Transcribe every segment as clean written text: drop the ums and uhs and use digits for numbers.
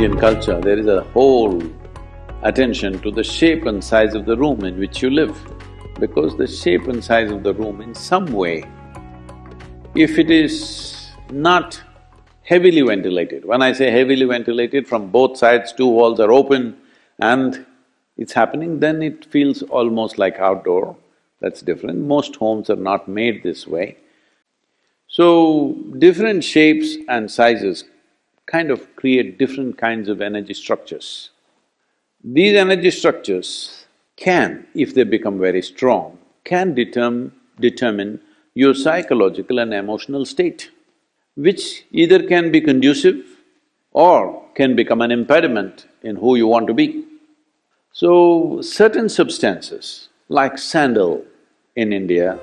Indian culture, there is a whole attention to the shape and size of the room in which you live, because the shape and size of the room in some way, if it is not heavily ventilated, when I say heavily ventilated, from both sides two walls are open and it's happening, then it feels almost like outdoor. That's different. Most homes are not made this way. So, different shapes and sizes kind of create different kinds of energy structures. These energy structures can, if they become very strong, can determine your psychological and emotional state, which either can be conducive or can become an impediment in who you want to be. So, certain substances, like sandal in India,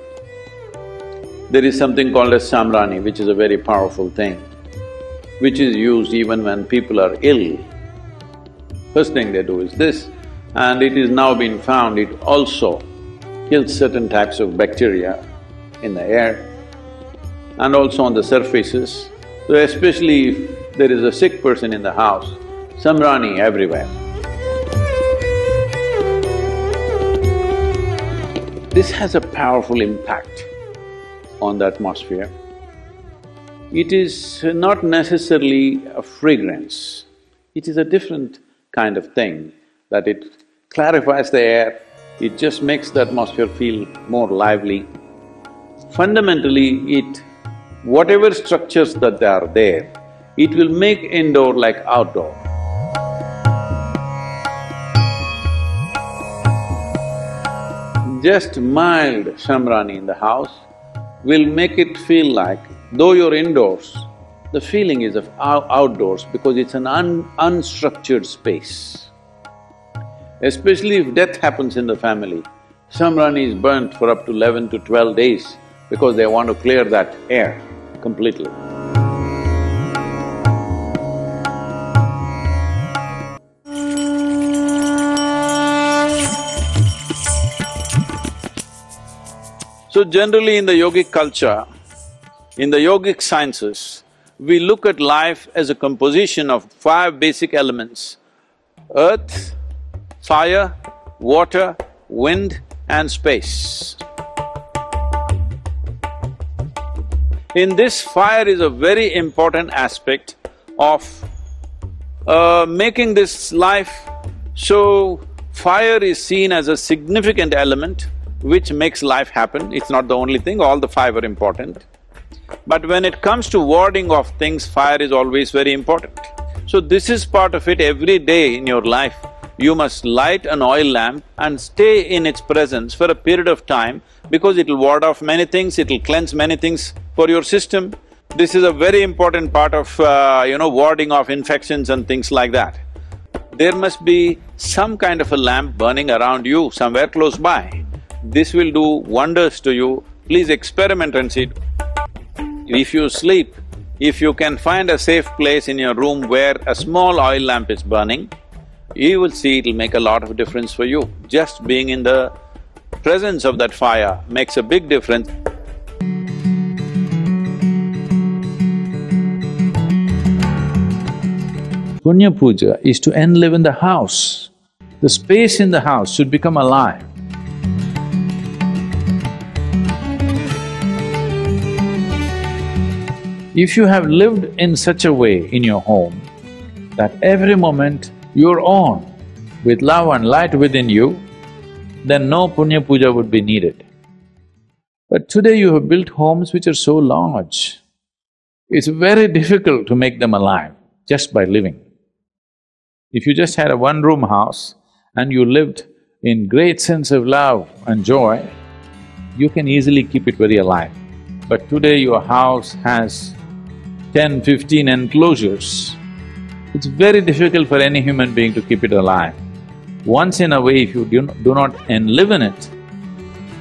there is something called as samrani, which is a very powerful thing, which is used even when people are ill. First thing they do is this, and it is now been found it also kills certain types of bacteria in the air and also on the surfaces. So especially if there is a sick person in the house, samrani everywhere. This has a powerful impact on the atmosphere. It is not necessarily a fragrance, it is a different kind of thing, that it clarifies the air, it just makes the atmosphere feel more lively. Fundamentally, whatever structures that are there, it will make indoor like outdoor. Just mild samrani in the house will make it feel like, though you're indoors, the feeling is of outdoors because it's an unstructured space. Especially if death happens in the family, samrani is burnt for up to 11 to 12 days because they want to clear that air completely. So generally in the yogic culture, in the yogic sciences, we look at life as a composition of 5 basic elements: earth, fire, water, wind and space. In this, fire is a very important aspect of making this life. So, fire is seen as a significant element which makes life happen. It's not the only thing, all the 5 are important. But when it comes to warding off things, fire is always very important. So this is part of it. Every day in your life, you must light an oil lamp and stay in its presence for a period of time, because it'll ward off many things, it'll cleanse many things for your system. This is a very important part of, warding off infections and things like that. There must be some kind of a lamp burning around you, somewhere close by. This will do wonders to you. Please experiment and see. If you sleep, if you can find a safe place in your room where a small oil lamp is burning, you will see it'll make a lot of difference for you. Just being in the presence of that fire makes a big difference. Punya puja is to enliven the house. The space in the house should become alive. If you have lived in such a way in your home that every moment you're on with love and light within you, then no punya puja would be needed. But today you have built homes which are so large, it's very difficult to make them alive just by living. If you just had a one-room house and you lived in great sense of love and joy, you can easily keep it very alive. But today your house has 10, 15 enclosures. It's very difficult for any human being to keep it alive. Once in a way, if you do not enliven it,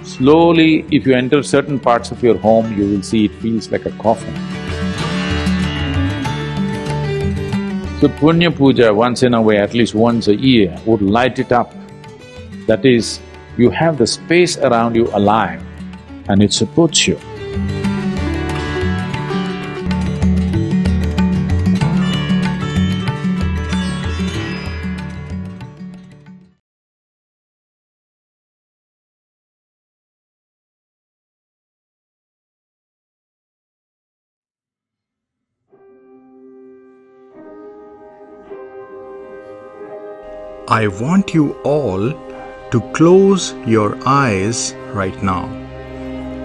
slowly if you enter certain parts of your home, you will see it feels like a coffin. So punya puja once in a way, at least once a year, would light it up. That is, you have the space around you alive and it supports you. I want you all to close your eyes right now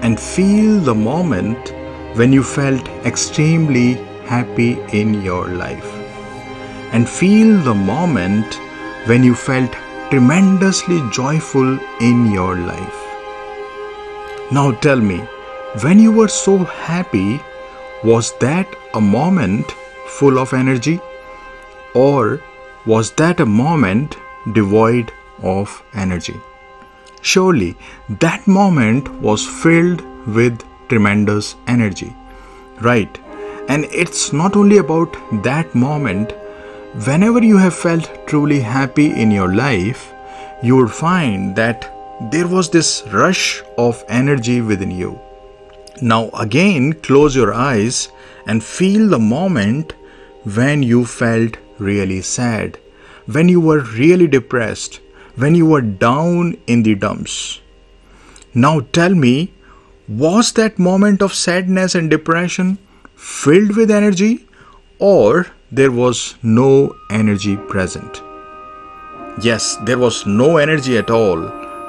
and feel the moment when you felt extremely happy in your life. And feel the moment when you felt tremendously joyful in your life. Now tell me, when you were so happy, was that a moment full of energy? Or was that a moment devoid of energy? Surely that moment was filled with tremendous energy, right? And it's not only about that moment. Whenever you have felt truly happy in your life, you would find that there was this rush of energy within you. Now again, close your eyes and feel the moment when you felt really sad, when you were really depressed, when you were down in the dumps. Now tell me, was that moment of sadness and depression filled with energy, or there was no energy present? Yes, there was no energy at all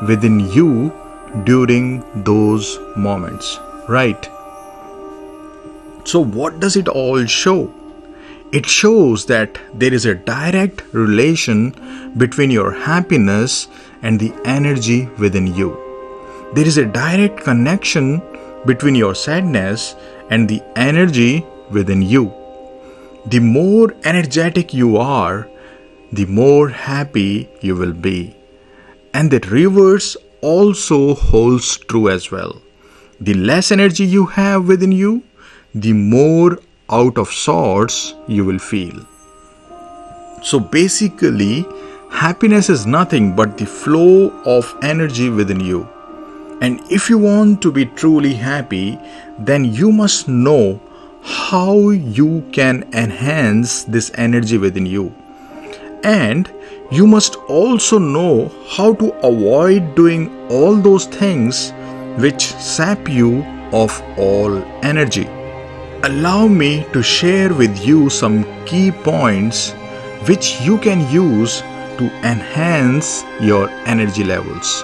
within you during those moments, right? So what does it all show? It shows that there is a direct relation between your happiness and the energy within you. There is a direct connection between your sadness and the energy within you. The more energetic you are, the more happy you will be. And the reverse also holds true as well. The less energy you have within you, the more out of sorts you will feel. So basically, happiness is nothing but the flow of energy within you. And if you want to be truly happy, then you must know how you can enhance this energy within you. And you must also know how to avoid doing all those things which sap you of all energy. Allow me to share with you some key points which you can use to enhance your energy levels,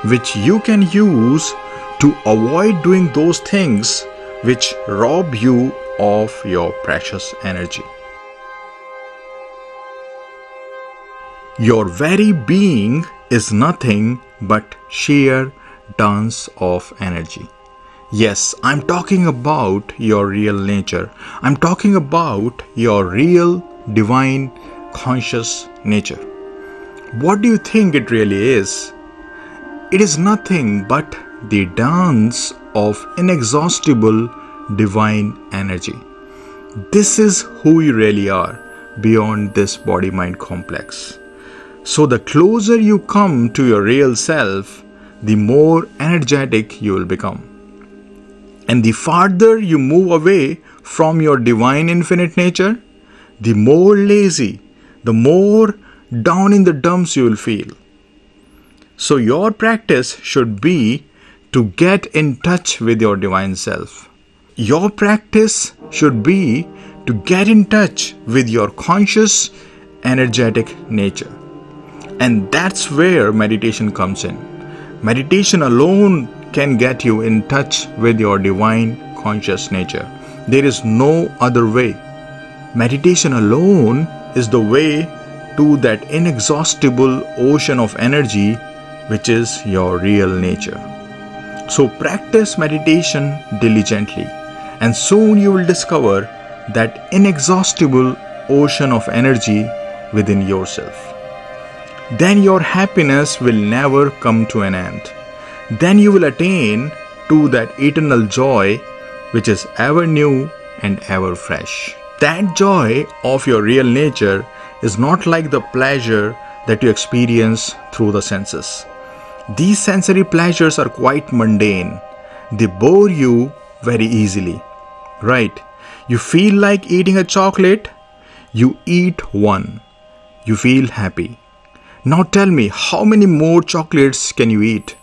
which you can use to avoid doing those things which rob you of your precious energy. Your very being is nothing but sheer dance of energy. Yes, I'm talking about your real nature. I'm talking about your real divine conscious nature. What do you think it really is? It is nothing but the dance of inexhaustible divine energy. This is who you really are beyond this body-mind complex. So the closer you come to your real self, the more energetic you will become. And the farther you move away from your divine infinite nature, the more lazy, the more down in the dumps you will feel. So your practice should be to get in touch with your divine self. Your practice should be to get in touch with your conscious, energetic nature. And that's where meditation comes in. Meditation alone can get you in touch with your divine conscious nature. There is no other way. Meditation alone is the way to that inexhaustible ocean of energy which is your real nature. So practice meditation diligently, and soon you will discover that inexhaustible ocean of energy within yourself. Then your happiness will never come to an end. Then you will attain to that eternal joy which is ever new and ever fresh. That joy of your real nature is not like the pleasure that you experience through the senses. These sensory pleasures are quite mundane. They bore you very easily, right? You feel like eating a chocolate, you eat one, you feel happy. Now tell me, how many more chocolates can you eat?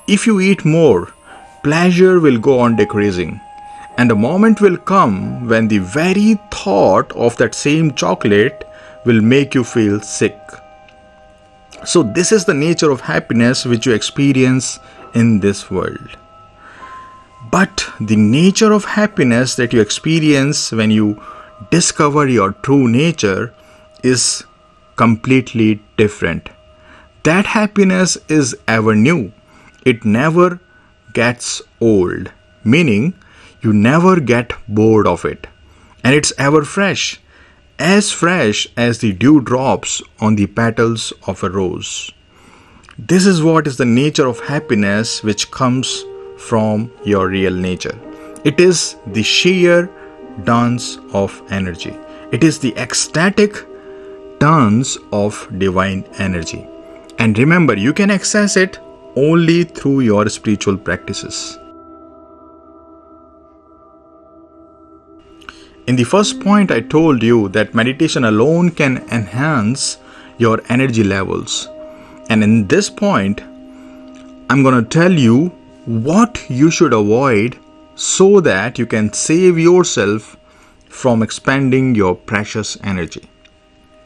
If you eat more, pleasure will go on decreasing, and a moment will come when the very thought of that same chocolate will make you feel sick. So this is the nature of happiness which you experience in this world. But the nature of happiness that you experience when you discover your true nature is completely different. That happiness is ever new. It never gets old, meaning you never get bored of it. And it's ever fresh as the dew drops on the petals of a rose. This is what is the nature of happiness which comes from your real nature. It is the sheer dance of energy. It is the ecstatic dance of divine energy. And remember, you can access it only through your spiritual practices. In the first point, I told you that meditation alone can enhance your energy levels. And in this point, I'm going to tell you what you should avoid so that you can save yourself from expending your precious energy.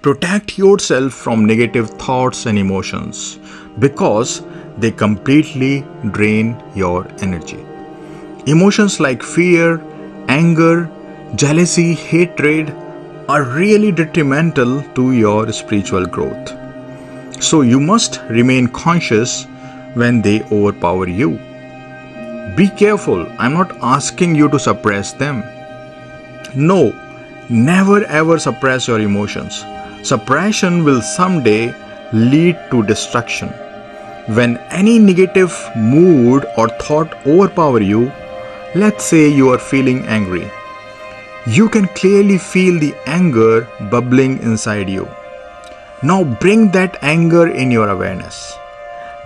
Protect yourself from negative thoughts and emotions because they completely drain your energy. Emotions like fear, anger, jealousy, hatred are really detrimental to your spiritual growth. So you must remain conscious when they overpower you. Be careful, I'm not asking you to suppress them. No, never ever suppress your emotions. Suppression will someday lead to destruction. When any negative mood or thought overpower you, let's say you are feeling angry. You can clearly feel the anger bubbling inside you. Now bring that anger in your awareness.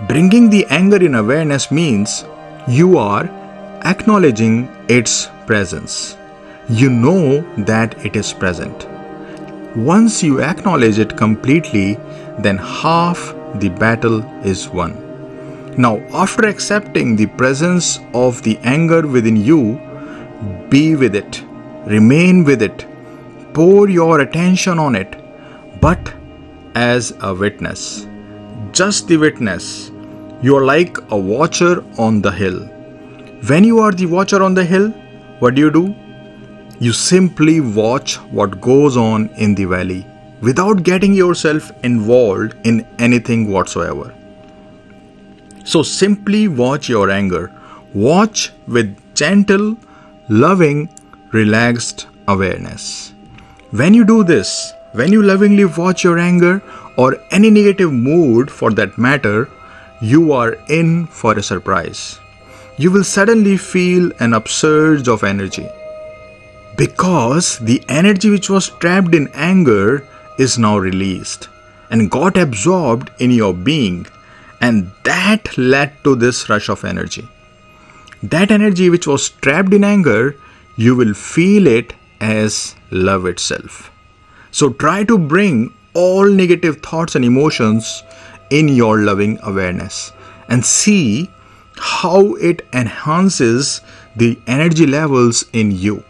Bringing the anger in awareness means you are acknowledging its presence. You know that it is present. Once you acknowledge it completely, then half the battle is won. Now, after accepting the presence of the anger within you, be with it. Remain with it. Pour your attention on it, but as a witness. Just the witness. You are like a watcher on the hill. When you are the watcher on the hill, what do? You simply watch what goes on in the valley without getting yourself involved in anything whatsoever. So simply watch your anger. Watch with gentle, loving, relaxed awareness. When you do this, when you lovingly watch your anger or any negative mood for that matter, you are in for a surprise. You will suddenly feel an upsurge of energy because the energy which was trapped in anger is now released and got absorbed in your being, and that led to this rush of energy. That energy which was trapped in anger, you will feel it as love itself. So try to bring all negative thoughts and emotions in your loving awareness and see how it enhances the energy levels in you.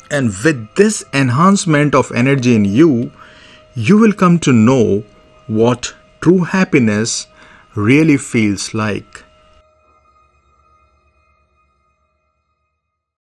And with this enhancement of energy in you, you will come to know what true happiness really feels like.